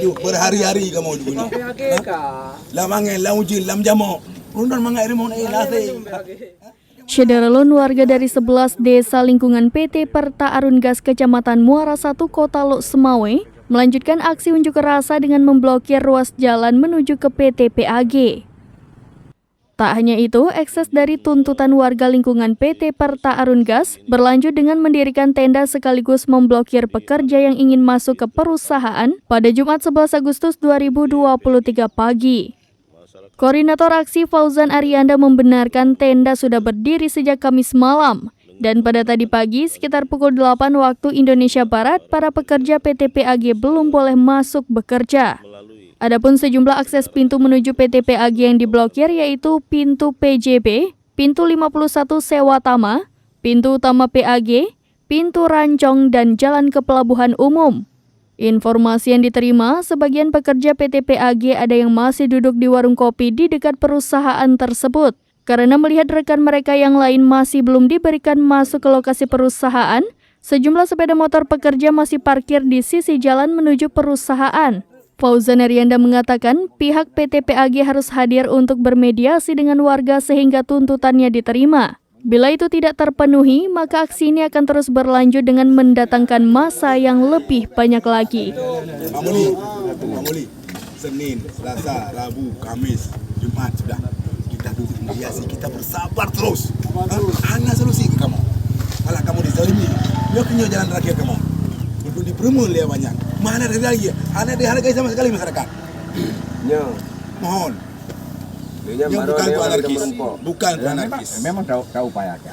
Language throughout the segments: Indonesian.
Berhari-hari kamu di sini. Lamangan, launjil, lam jamo. Undan mga irimon ay lase. Syederalun warga dari 11 desa lingkungan PT Perta Arun Gas Kecamatan Muara 1 Kota Lok Semawe melanjutkan aksi unjuk rasa dengan memblokir ruas jalan menuju ke PT PAG. Tak hanya itu, ekses dari tuntutan warga lingkungan PT Perta Arun Gas berlanjut dengan mendirikan tenda sekaligus memblokir pekerja yang ingin masuk ke perusahaan pada Jumat 11 Agustus 2023 pagi. Koordinator aksi Fauzan Arianda membenarkan tenda sudah berdiri sejak Kamis malam. Dan pada tadi pagi, sekitar pukul 8 waktu Indonesia Barat, para pekerja PT PAG belum boleh masuk bekerja. Adapun sejumlah akses pintu menuju PT PAG yang diblokir yaitu pintu PJB, pintu 51 Sewatama, pintu utama PAG, pintu Rancong, dan jalan ke pelabuhan umum. Informasi yang diterima, sebagian pekerja PT PAG ada yang masih duduk di warung kopi di dekat perusahaan tersebut. Karena melihat rekan mereka yang lain masih belum diberikan masuk ke lokasi perusahaan, sejumlah sepeda motor pekerja masih parkir di sisi jalan menuju perusahaan. Fauzan Arianda mengatakan pihak PT PAG harus hadir untuk bermediasi dengan warga sehingga tuntutannya diterima. Bila itu tidak terpenuhi, maka aksi ini akan terus berlanjut dengan mendatangkan massa yang lebih banyak lagi. Mamuli, Senin, Selasa, Rabu, Kamis, Jumat sudah kita duduk mediasi, kita bersabar terus. Ana solusi ke kamu. Malah kamu dizalimi, yo kenyo jalan terakhir kamu. Untuk diperumun dia banyak. Mana ada lagi? Ana dihargai sama sekali masyarakat. Nyo. Mohon. Dia bukan itu anarkis. Bukan itu anarkis. Memang kau upayakan.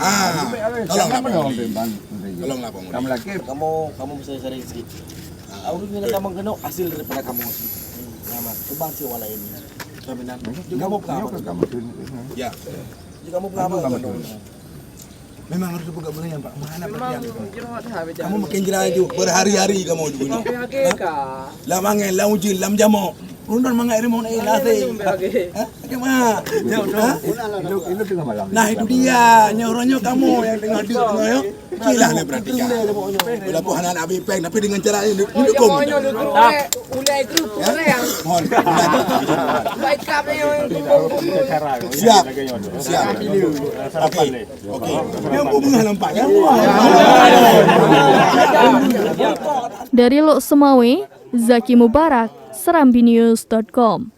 Tolonglah Pak Muli. Kamu bisa sering sedikit. Aku ingin kamu kena hasil daripada kamu sih. Nyaman. Coba sih wala ini. Jaminan. Kamu apa? Ya. Kamu apa? Memang harus dibuka mulanya Pak. Mana perhatian kamu makin jelas itu berhari-hari kamu di sini. Lamangan, launjil, lam jamo. Undan mga irimon ay lase. Gimana? Nah itu dia, nyoronyo kamu yang tengah duduk yo. Gila nih perhatikan. Udah puhanan Abi Peng tapi dengan cara ini dukung. Ulai grup yang Mohon. baik kami yang Siap. Oke. Yang bunga nampaknya. Dari Lok Semawe, Zaki Mubarak, serambinews.com.